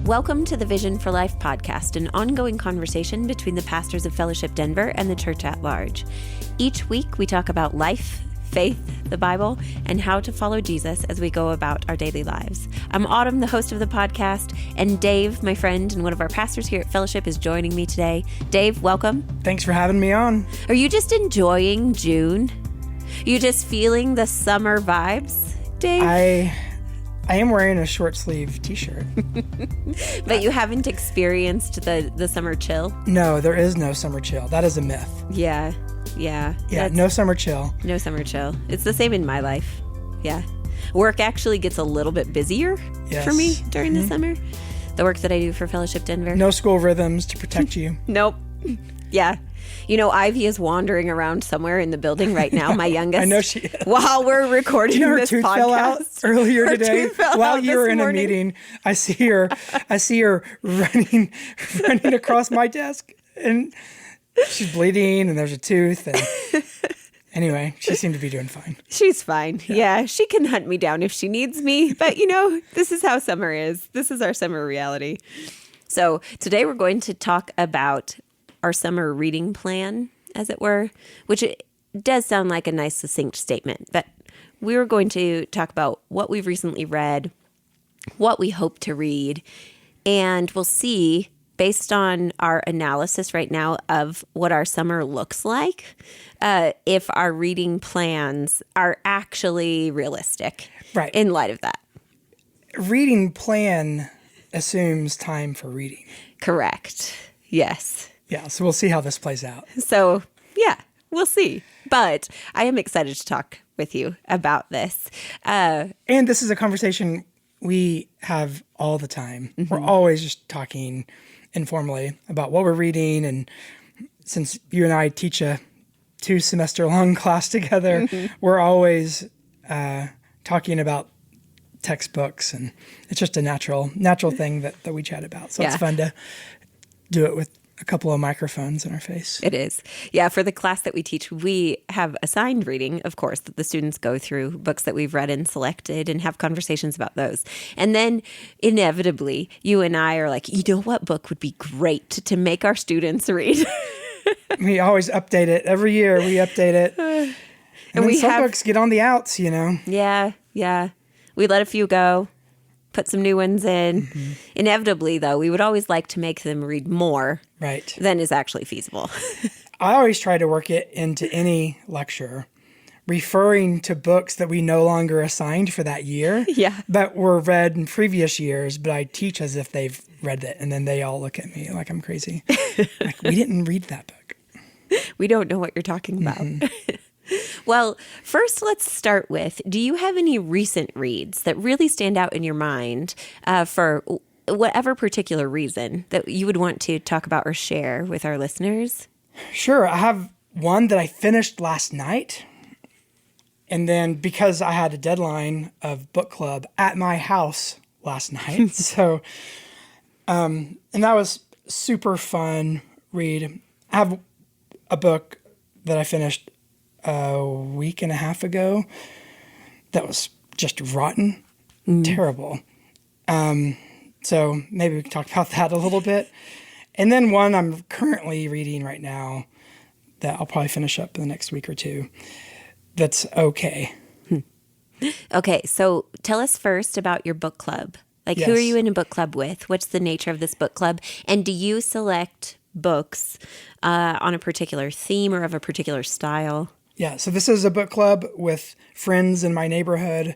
Welcome to the Vision for Life podcast, an ongoing conversation between the pastors of Fellowship Denver and the church at large. Each week, we talk about life, faith, the Bible, and how to follow Jesus as we go about our daily lives. I'm Autumn, the host of the podcast, and Dave, my friend and one of our pastors here at Fellowship, is joining me today. Dave, welcome. Thanks for having me on. Are you just enjoying June? You just feeling the summer vibes, Dave? I am wearing a short sleeve t-shirt. But you haven't experienced the summer chill? No, there is no summer chill. That is a myth. Yeah, no summer chill. No summer chill. It's the same in my life. Yeah. Work actually gets a little bit busier for me during the summer. The work that I do for Fellowship Denver. No school rhythms to protect you. Nope. Yeah. You know, Ivy is wandering around somewhere in the building right now, my youngest. I know she is. While we're recording her this tooth podcast. Fell out earlier today while you were in a meeting. I see her running across my desk, and she's bleeding, and there's a tooth. And anyway, she seemed to be doing fine. She's fine. Yeah, she can hunt me down if she needs me. But, you know, this is how summer is. This is our summer reality. So today we're going to talk about our summer reading plan, as it were, which it does sound like a nice, succinct statement. But we were going to talk about what we've recently read, what we hope to read, and we'll see, based on our analysis right now of what our summer looks like, if our reading plans are actually realistic in light of that. Reading plan assumes time for reading. Correct. Yes. Yeah, so we'll see how this plays out. So, yeah, we'll see. But I am excited to talk with you about this. And this is a conversation we have all the time. Mm-hmm. We're always just talking informally about what we're reading. And since you and I teach a 2-semester-long class together, we're always talking about textbooks. And it's just a natural thing that we chat about. So it's fun to do it with a couple of microphones in our face. It is. Yeah, for the class that we teach, we have assigned reading, of course, that the students go through, books that we've read and selected, and have conversations about those. And then inevitably, you and I are like, you know what book would be great to make our students read? We always update it. Every year we update it. And then some books get on the outs, you know? Yeah. We let a few go. Put some new ones in. Mm-hmm. Inevitably, though, we would always like to make them read more than is actually feasible. I always try to work it into any lecture, referring to books that we no longer assigned for that year, but were read in previous years, but I teach as if they've read it, and then they all look at me like I'm crazy. Like, we didn't read that book. We don't know what you're talking about. Mm-hmm. Well, first, let's start with, do you have any recent reads that really stand out in your mind for whatever particular reason that you would want to talk about or share with our listeners? Sure. I have one that I finished last night. And then because I had a deadline of book club at my house last night. And that was super fun read. I have a book that I finished a week and a half ago that was just rotten, terrible. So maybe we can talk about that a little bit. And then one I'm currently reading right now that I'll probably finish up in the next week or two. That's okay. Okay, so tell us first about your book club. Like, who are you in a book club with? What's the nature of this book club? And do you select books on a particular theme or of a particular style? Yeah, so this is a book club with friends in my neighborhood.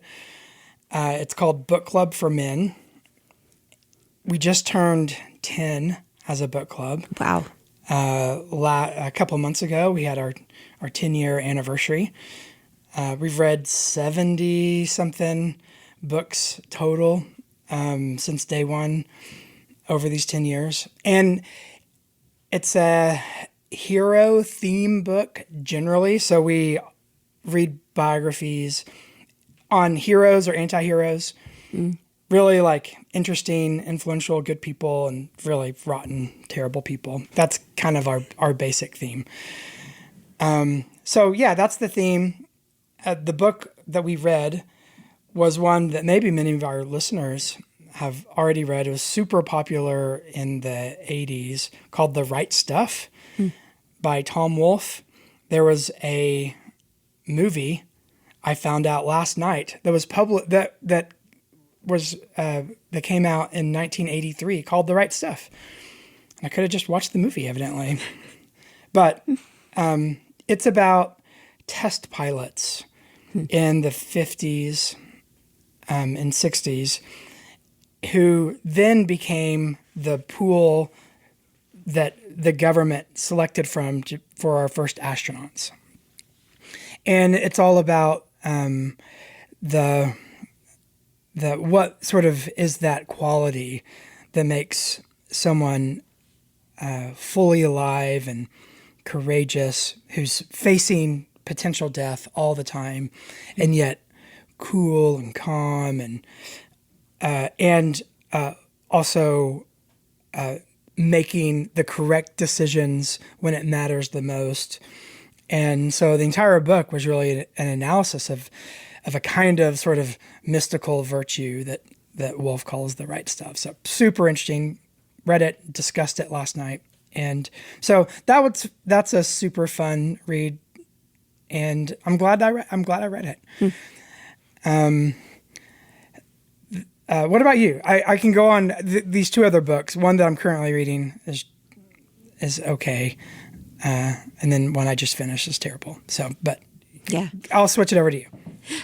It's called Book Club for Men. We just turned 10 as a book club. Wow. A couple of months ago, we had our 10-year anniversary. We've read 70-something books total since day one over these 10 years. And it's a hero theme book generally. So we read biographies on heroes or anti-heroes. Really like interesting, influential, good people and really rotten, terrible people. That's kind of our basic theme. So yeah, that's the theme. The book that we read was one that maybe many of our listeners have already read. It was super popular in the 80s, called The Right Stuff by Tom Wolfe. There was a movie I found out last night that was that came out in 1983 called The Right Stuff. And I could have just watched the movie, evidently. But it's about test pilots in the 50s and 60s who then became the pool that the government selected from for our first astronauts. And it's all about the what sort of is that quality that makes someone fully alive and courageous, who's facing potential death all the time, and yet cool and calm and also making the correct decisions when it matters the most. And so the entire book was really an analysis of a kind of sort of mystical virtue that Wolfe calls the right stuff. So super interesting. Read it, discussed it last night. And so that's a super fun read. And I'm glad I read it. What about you? I can go on these two other books. One that I'm currently reading is okay. And then one I just finished is terrible. So, but Yeah. I'll switch it over to you.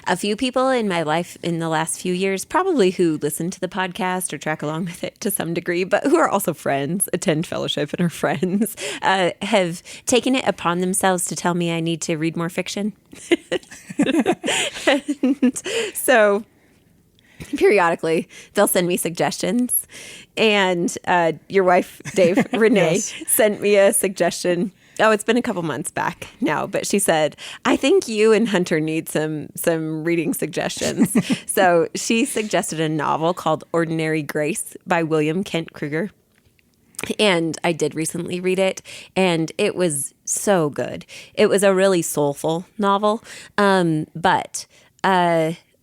A few people in my life in the last few years, probably who listen to the podcast or track along with it to some degree, but who are also friends, attend fellowship and are friends, have taken it upon themselves to tell me I need to read more fiction. And so periodically they'll send me suggestions. And your wife, Dave, Renee, Yes. sent me a suggestion. Oh, it's been a couple months back now, but she said, I think you and Hunter need some reading suggestions. So she suggested a novel called Ordinary Grace by William Kent Kruger. And I did recently read it, and it was so good. It was a really soulful novel, but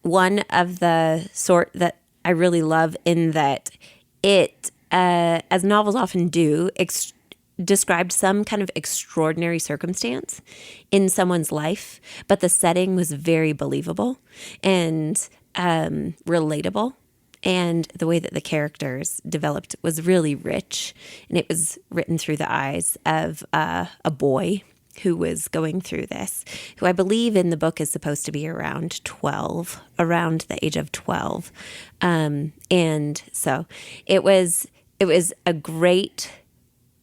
one of the sort that I really love in that it, as novels often do, described some kind of extraordinary circumstance in someone's life, but the setting was very believable and relatable. And the way that the characters developed was really rich. And it was written through the eyes of a boy who was going through this, who I believe in the book is supposed to be around the age of 12. And so it was a great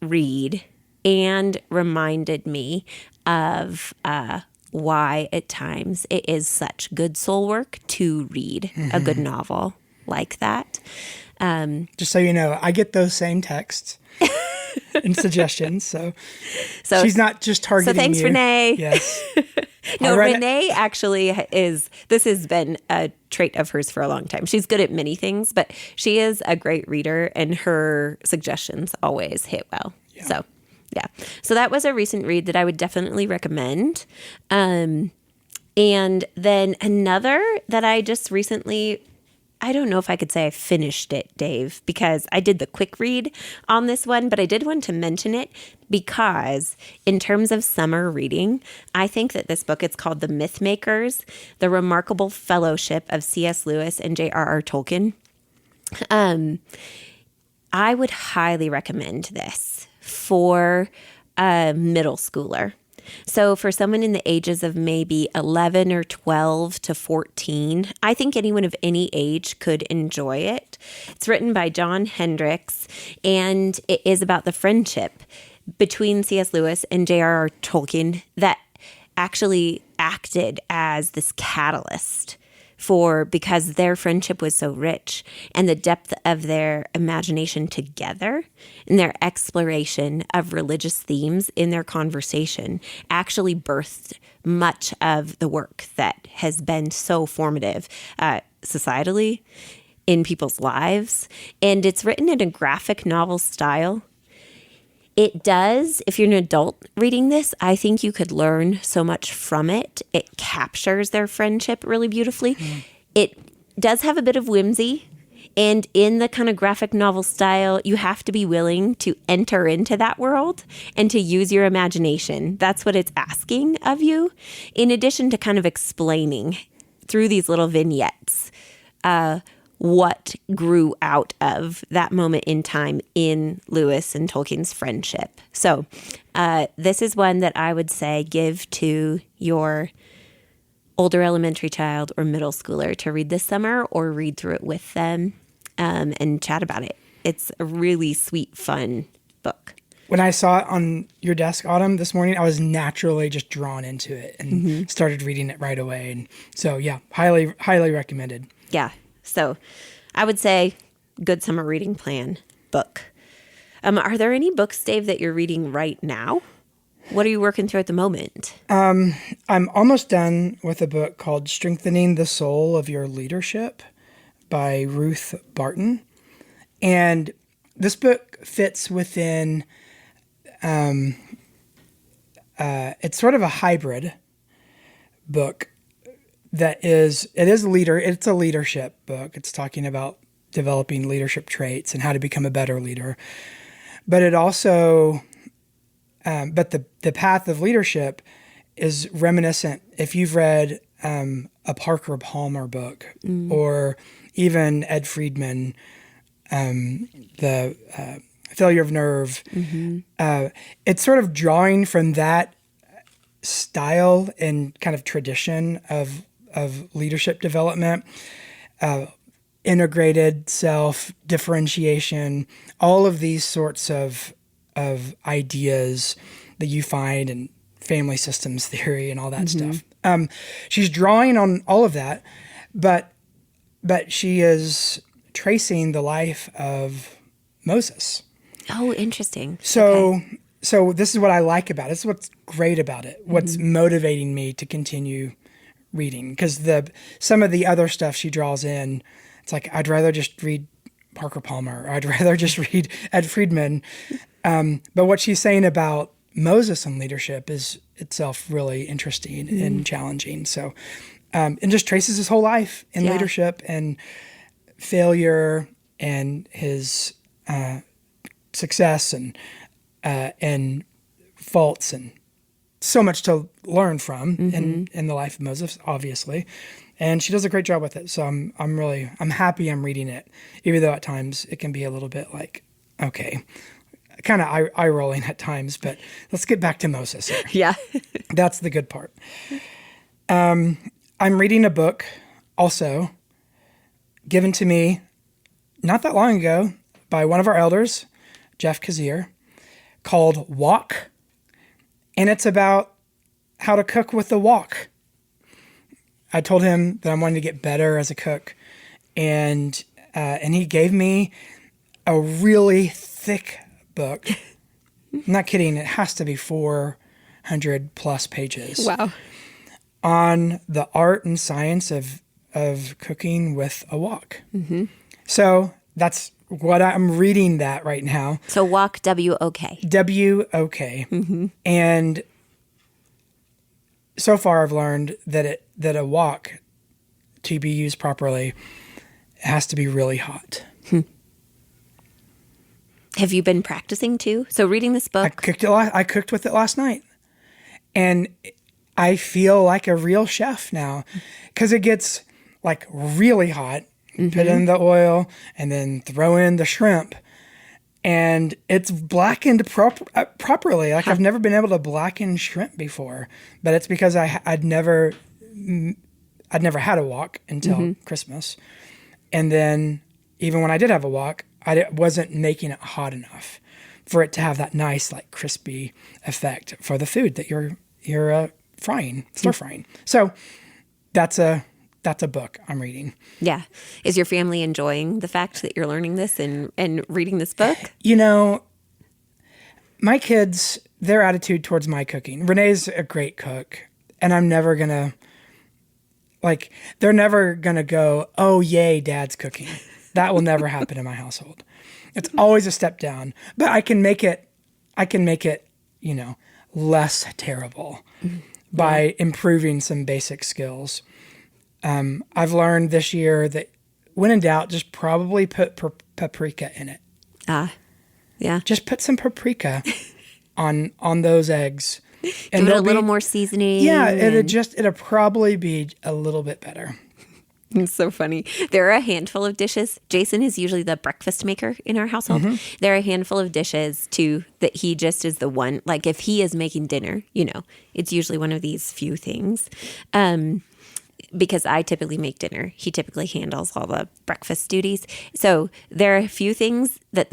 read and reminded me of why at times it is such good soul work to read a good novel like that. Just so you know, I get those same texts and suggestions. So she's not just targeting So thanks, you. Renee. Yes. No, Renee actually this has been a trait of hers for a long time. She's good at many things, but she is a great reader and her suggestions always hit well. Yeah. So, yeah. So that was a recent read that I would definitely recommend. And then another that I just recently, I don't know if I could say I finished it, Dave, because I did the quick read on this one, but I did want to mention it because in terms of summer reading, I think that this book, it's called The Myth Makers, The Remarkable Fellowship of C.S. Lewis and J.R.R. Tolkien. I would highly recommend this for a middle schooler. So for someone in the ages of maybe 11 or 12 to 14, I think anyone of any age could enjoy it. It's written by John Hendricks, and it is about the friendship between C.S. Lewis and J.R.R. Tolkien that actually acted as this catalyst because their friendship was so rich, and the depth of their imagination together and their exploration of religious themes in their conversation actually birthed much of the work that has been so formative societally in people's lives. And it's written in a graphic novel style. It does, if you're an adult reading this, I think you could learn so much from it. It captures their friendship really beautifully. It does have a bit of whimsy And in the kind of graphic novel style, you have to be willing to enter into that world and to use your imagination. That's what it's asking of you, in addition to kind of explaining through these little vignettes what grew out of that moment in time in Lewis and Tolkien's friendship. So this is one that I would say give to your older elementary child or middle schooler to read this summer, or read through it with them and chat about it. It's a really sweet, fun book. When I saw it on your desk, Autumn, this morning, I was naturally just drawn into it and started reading it right away. And so, yeah, highly, highly recommended. Yeah. So I would say good summer reading plan book. Are there any books, Dave, that you're reading right now? What are you working through at the moment? I'm almost done with a book called Strengthening the Soul of Your Leadership by Ruth Barton. And this book fits within, it's sort of a hybrid book it's a leadership book. It's talking about developing leadership traits and how to become a better leader. But it also, but the path of leadership is reminiscent. If you've read a Parker Palmer book, or even Ed Friedman, the Failure of Nerve, it's sort of drawing from that style and kind of tradition of leadership development, integrated self, differentiation, all of these sorts of ideas that you find in family systems theory and all that stuff. She's drawing on all of that, but she is tracing the life of Moses. Oh, interesting. So this is what I like about it. This is what's great about it. What's motivating me to continue reading, because some of the other stuff she draws in, it's like, I'd rather just read Parker Palmer, or I'd rather just read Ed Friedman. But what she's saying about Moses and leadership is itself really interesting and challenging. So, and just traces his whole life in leadership and failure and his success and faults, and so much to learn from in the life of Moses, obviously. And she does a great job with it. So I'm happy I'm reading it, even though at times it can be a little bit like, okay, kind of eye rolling at times, but let's get back to Moses here. Yeah. That's the good part. I'm reading a book also given to me not that long ago by one of our elders, Jeff Kazir, called Wok. And it's about how to cook with the wok. I told him that I'm wanting to get better as a cook, and he gave me a really thick book. I'm not kidding. It has to be 400 plus pages. Wow. On the art and science of cooking with a wok. So that's what I'm reading that right now. So wok, W-O-K. W-O-K. And so far I've learned that a wok, to be used properly, has to be really hot. Have you been practicing too? So reading this book. I cooked with it last night, and I feel like a real chef now, because it gets like really hot. Put in the oil and then throw in the shrimp, and it's blackened properly. Like I've never been able to blacken shrimp before, but it's because I'd never had a wok until Christmas. And then even when I did have a wok, I wasn't making it hot enough for it to have that nice, like, crispy effect for the food that you're frying, stir frying. So that's a book I'm reading. Yeah. Is your family enjoying the fact that you're learning this and reading this book? You know, my kids, their attitude towards my cooking, Renee's a great cook, and I'm never going to, like, they're never going to go, oh, yay, Dad's cooking. That will never happen in my household. It's always a step down, but I can make it, you know, less terrible by improving some basic skills. I've learned this year that when in doubt, just probably put paprika in it. Yeah. Just put some paprika on those eggs. And give it a little more seasoning. Yeah, it'll probably be a little bit better. It's so funny. There are a handful of dishes. Jason is usually the breakfast maker in our household. There are a handful of dishes, too, that he just is the one. Like, if he is making dinner, it's usually one of these few things. Because I typically make dinner. He typically handles all the breakfast duties. So there are a few things that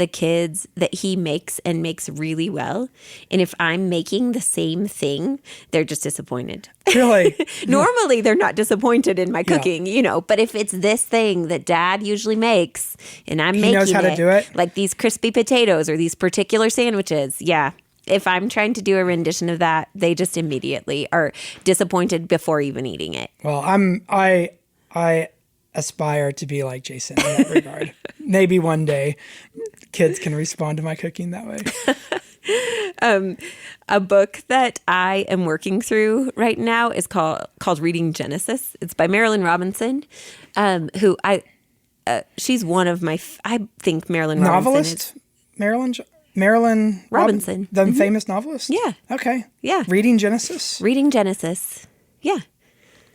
he makes and makes really well. And if I'm making the same thing, they're just disappointed. Really? Normally, they're not disappointed in my cooking, but if it's this thing that Dad usually makes and I'm making it. He knows how to do it? Like these crispy potatoes or these particular sandwiches. Yeah. If I'm trying to do a rendition of that, they just immediately are disappointed before even eating it. Well, I aspire to be like Jason in that regard. Maybe one day kids can respond to my cooking that way. A book that I am working through right now is called Reading Genesis. It's by Marilyn Robinson, who she's one of my, I think Marilyn Novelist? Marilyn Robinson. The famous novelist? Yeah. Okay. Yeah. Reading Genesis? Reading Genesis. Yeah.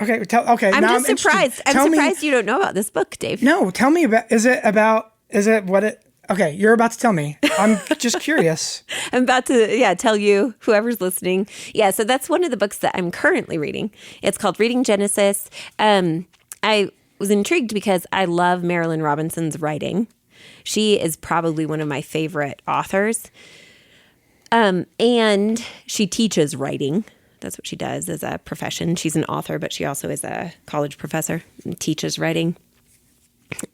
Okay. I'm just surprised. I'm surprised you don't know about this book, Dave. No, tell me okay, you're about to tell me. I'm just curious. I'm about to, tell you, whoever's listening. Yeah, so that's one of the books that I'm currently reading. It's called Reading Genesis. I was intrigued because I love Marilyn Robinson's writing. She is probably one of my favorite authors. And she teaches writing. That's what she does as a profession. She's an author, but she also is a college professor and teaches writing.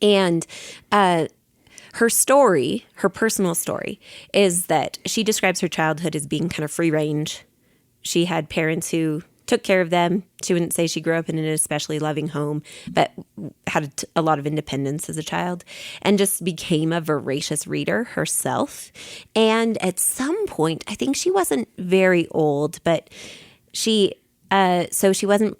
And her story, her personal story, is that she describes her childhood as being kind of free range. She had parents who took care of them. She wouldn't say she grew up in an especially loving home, but had a lot of independence as a child and just became a voracious reader herself. And at some point, I think she wasn't very old, but she wasn't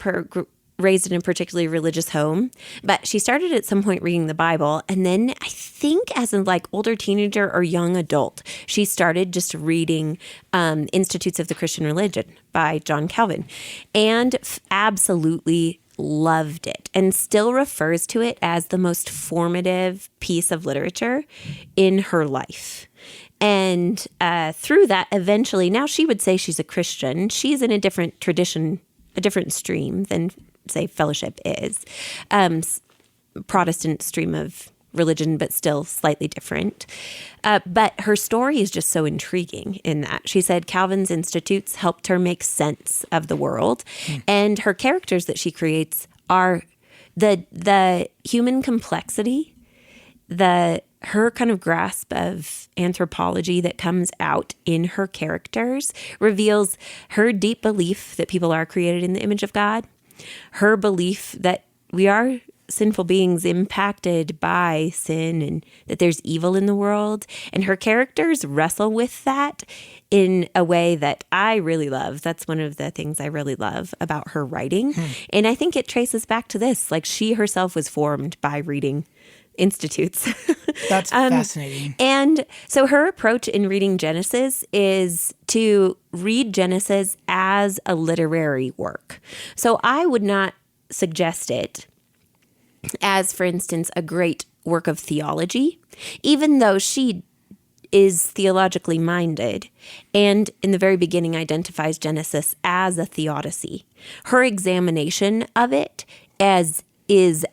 raised in a particularly religious home, but she started at some point reading the Bible. And then I think as an older teenager or young adult, she started just reading Institutes of the Christian Religion by John Calvin and absolutely loved it and still refers to it as the most formative piece of literature in her life. And through that, eventually, now she would say she's a Christian. She's in a different tradition, a different stream than say fellowship is, Protestant stream of religion, but still slightly different. But her story is just so intriguing in that she said Calvin's Institutes helped her make sense of the world. And her characters that she creates are the human complexity, her kind of grasp of anthropology that comes out in her characters reveals her deep belief that people are created in the image of God. Her belief that we are sinful beings impacted by sin and that there's evil in the world. And her characters wrestle with that in a way that I really love. That's one of the things I really love about her writing. And I think it traces back to this. She herself was formed by reading Institutes. That's fascinating. And so her approach in reading Genesis is to read Genesis as a literary work. So I would not suggest it as, for instance, a great work of theology, even though she is theologically minded and in the very beginning identifies Genesis as a theodicy. Her examination of it is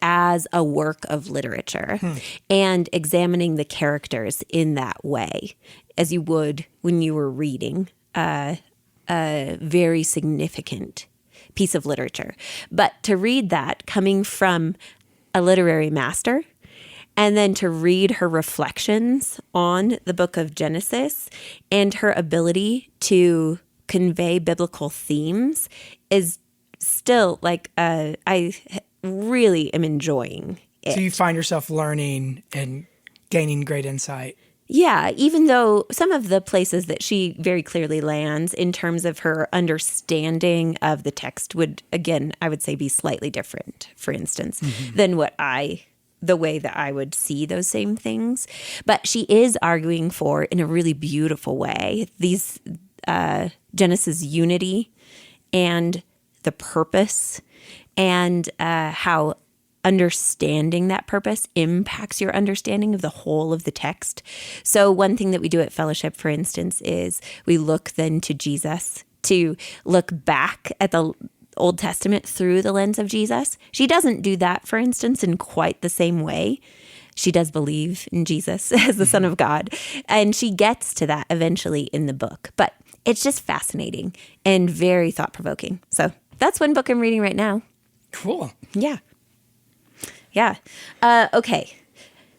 as a work of literature and examining the characters in that way, as you would when you were reading a very significant piece of literature. But to read that coming from a literary master and then to read her reflections on the book of Genesis and her ability to convey biblical themes is still I really am enjoying it. So you find yourself learning and gaining great insight. Yeah, even though some of the places that she very clearly lands in terms of her understanding of the text would, again, I would say be slightly different, for instance, than what I the way that I would see those same things. But she is arguing for, in a really beautiful way, these Genesis unity and the purpose, and how understanding that purpose impacts your understanding of the whole of the text. So one thing that we do at Fellowship, for instance, is we look then to Jesus, to look back at the Old Testament through the lens of Jesus. She doesn't do that, for instance, in quite the same way. She does believe in Jesus as the Son of God, and she gets to that eventually in the book. But it's just fascinating and very thought-provoking. So that's one book I'm reading right now. Cool. Yeah. Okay.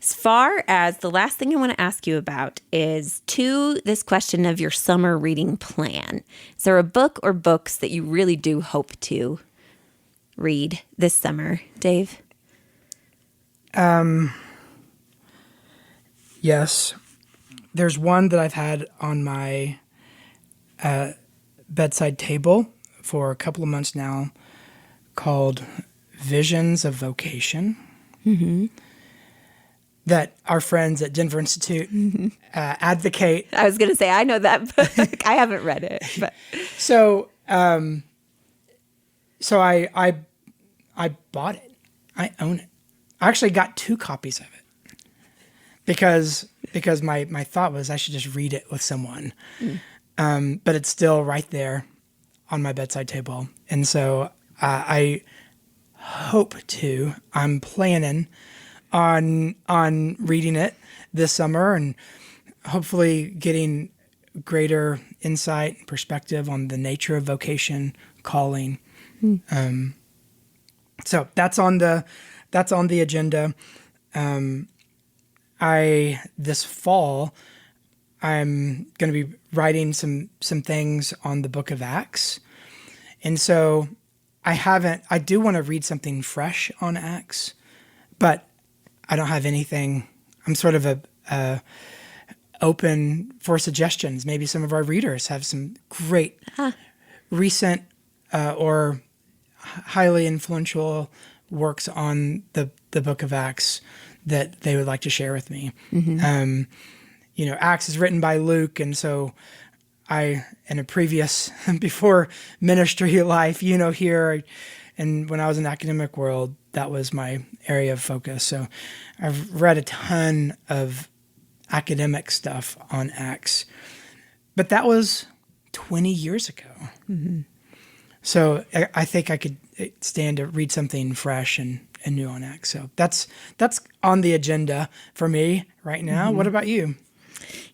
As far as the last thing I want to ask you about is to this question of your summer reading plan. Is there a book or books that you really do hope to read this summer, Dave? Yes. There's one that I've had on my bedside table for a couple of months now called Visions of Vocation. Mm-hmm. That our friends at Denver Institute advocate. I was going to say, I know that book. I haven't read it. But. So I bought it. I own it. I actually got 2 copies of it because my thought was I should just read it with someone. But it's still right there on my bedside table. And so I'm planning on reading it this summer and hopefully getting greater insight and perspective on the nature of vocation, calling. So that's on the agenda. This fall I'm going to be writing some things on the book of Acts. And so I do want to read something fresh on Acts, but I don't have anything. I'm sort of open for suggestions. Maybe some of our readers have some great recent or highly influential works on the book of Acts that they would like to share with me. Mm-hmm. Acts is written by Luke, and so I, in a previous, before ministry life, here, and when I was in the academic world, that was my area of focus. So I've read a ton of academic stuff on Acts, but that was 20 years ago. Mm-hmm. So I think I could stand to read something fresh and new on Acts. So that's on the agenda for me right now. Mm-hmm. What about you?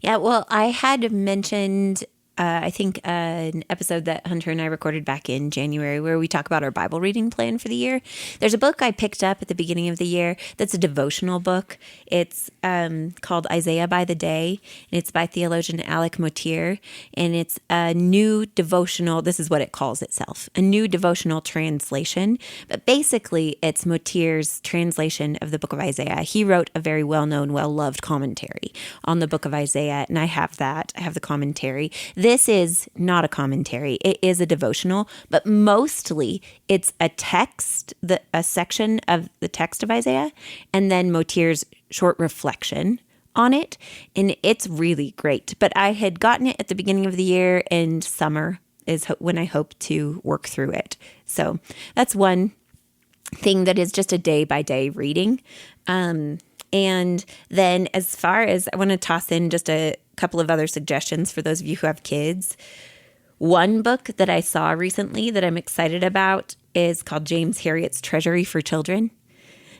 Yeah, well, I had mentioned, I think, an episode that Hunter and I recorded back in January where we talk about our Bible reading plan for the year. There's a book I picked up at the beginning of the year that's a devotional book. It's called Isaiah by the Day, and it's by theologian Alec Motyer, and it's a new devotional, this is what it calls itself, a new devotional translation. But basically, it's Motyer's translation of the book of Isaiah. He wrote a very well-known, well-loved commentary on the book of Isaiah, and I have that. I have the commentary. This is not a commentary. It is a devotional, but mostly it's a text, a section of the text of Isaiah, and then Motyer's short reflection on it, and it's really great. But I had gotten it at the beginning of the year, and summer is when I hope to work through it. So that's one thing that is just a day-by-day reading. And then as far as, I want to toss in just a couple of other suggestions for those of you who have kids. One book that I saw recently that I'm excited about is called James Herriot's Treasury for Children.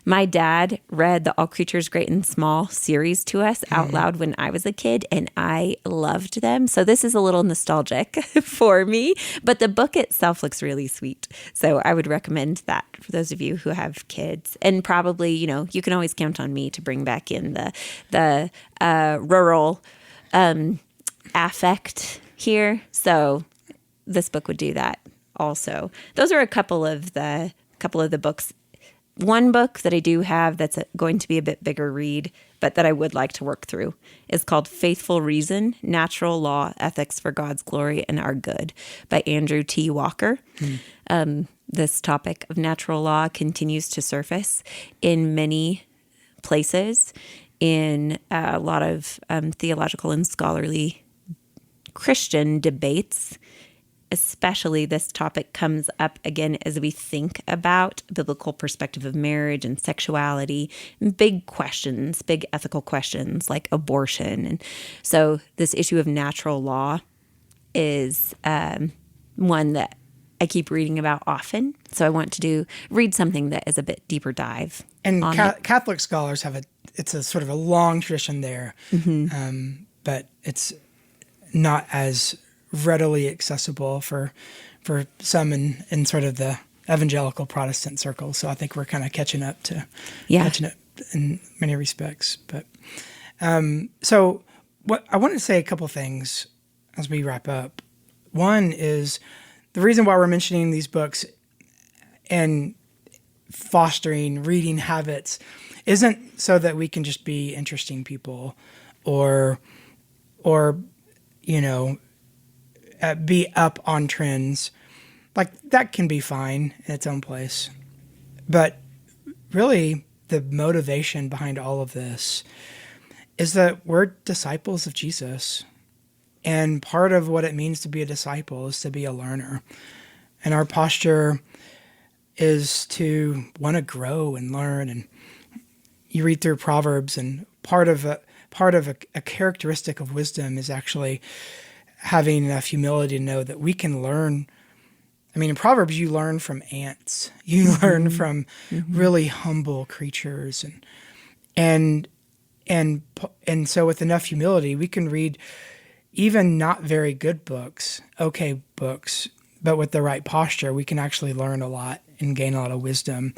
My dad read the All Creatures Great and Small series to us out loud when I was a kid, and I loved them. So this is a little nostalgic for me, but the book itself looks really sweet. So I would recommend that for those of you who have kids. And probably, you can always count on me to bring back in the rural affect here. So this book would do that also. Those are a couple of the books. One book that I do have that's going to be a bit bigger read, but that I would like to work through, is called Faithful Reason, Natural Law, Ethics for God's Glory and Our Good by Andrew T. Walker. This topic of natural law continues to surface in many places in a lot of theological and scholarly Christian debates. Especially this topic comes up again as we think about biblical perspective of marriage and sexuality, and big questions, big ethical questions like abortion. And so this issue of natural law is one that I keep reading about often. So I want to read something that is a bit deeper dive. And Catholic scholars it's a sort of a long tradition there, but it's not as readily accessible for some in sort of the evangelical Protestant circles. So I think we're kind of catching up in many respects. But so what I want to say a couple things as we wrap up. One is the reason why we're mentioning these books and fostering reading habits isn't so that we can just be interesting people or be up on trends. Like, that can be fine in its own place. But really, the motivation behind all of this is that we're disciples of Jesus. And part of what it means to be a disciple is to be a learner. And our posture is to want to grow and learn. And you read through Proverbs, and part of a characteristic of wisdom is actually having enough humility to know that we can learn. I mean, in Proverbs, you learn from ants. You learn from really humble creatures, and so with enough humility, we can read even not very good books, okay books, but with the right posture, we can actually learn a lot and gain a lot of wisdom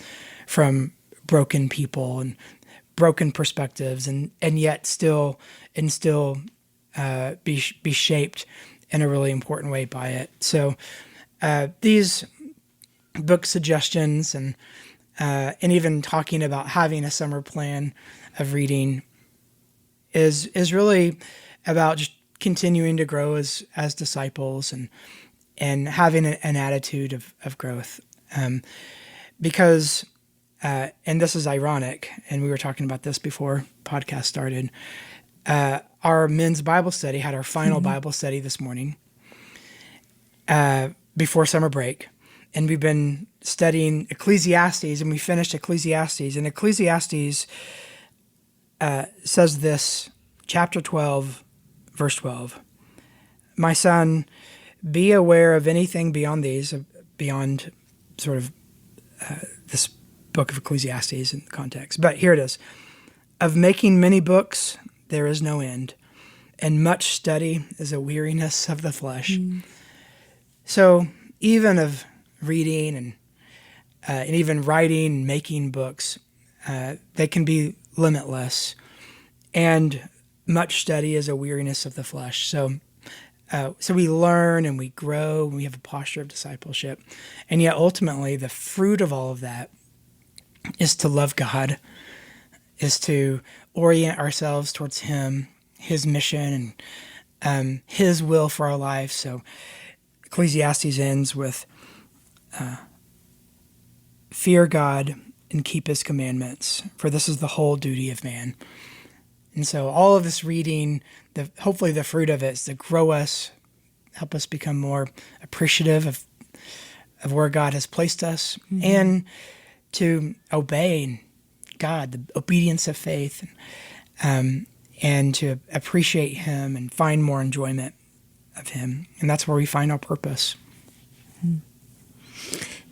from broken people and broken perspectives, and yet still be shaped in a really important way by it. So these book suggestions and even talking about having a summer plan of reading is really about just continuing to grow as disciples and having an attitude of growth. Because and this is ironic, and we were talking about this before podcast started. Our men's Bible study had our final Bible study this morning before summer break. And we've been studying Ecclesiastes, and we finished Ecclesiastes. And Ecclesiastes says this, chapter 12, verse 12. My son, be aware of anything beyond these, beyond sort of this book of Ecclesiastes in context. But here it is. Of making many books, there is no end, and much study is a weariness of the flesh. So even of reading and even writing and making books, they can be limitless, and much study is a weariness of the flesh. So we learn and we grow and we have a posture of discipleship, and yet ultimately the fruit of all of that is to love God, is to orient ourselves towards Him, His mission, and His will for our life. So Ecclesiastes ends with, fear God and keep His commandments, for this is the whole duty of man. And so all of this reading, hopefully the fruit of it is to grow us, help us become more appreciative of where God has placed us, and to obey God, the obedience of faith, and to appreciate Him and find more enjoyment of Him. And that's where we find our purpose.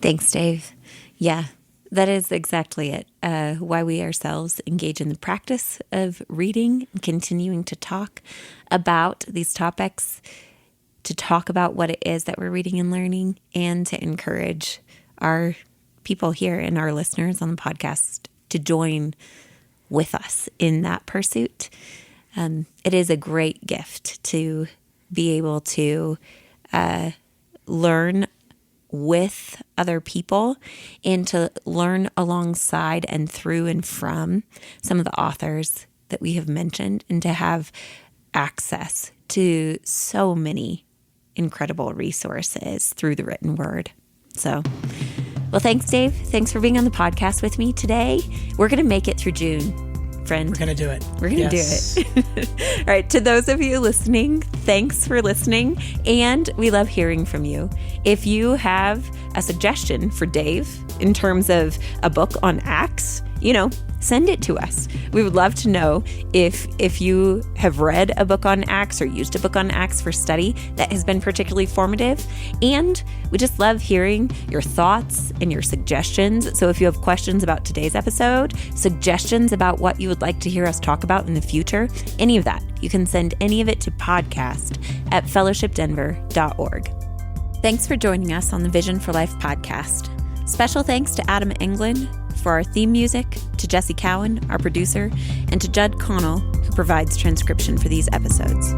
Thanks, Dave. Yeah, that is exactly it. Why we ourselves engage in the practice of reading and continuing to talk about these topics, to talk about what it is that we're reading and learning, and to encourage our people here and our listeners on the podcast to join with us in that pursuit. It is a great gift to be able to learn with other people and to learn alongside and through and from some of the authors that we have mentioned, and to have access to so many incredible resources through the written word. So, well, thanks, Dave. Thanks for being on the podcast with me today. We're going to make it through June. friend. We're going to do it. We're going to do it. All right. To those of you listening, thanks for listening. And we love hearing from you. If you have a suggestion for Dave in terms of a book on Acts, send it to us. We would love to know if you have read a book on Acts or used a book on Acts for study that has been particularly formative. And we just love hearing your thoughts and your suggestions. So if you have questions about today's episode, suggestions about what you would like to hear us talk about in the future, any of that, you can send any of it to podcast@fellowshipdenver.org. Thanks for joining us on the Vision for Life podcast. Special thanks to Adam Englund for our theme music, to Jesse Cowan, our producer, and to Judd Connell, who provides transcription for these episodes.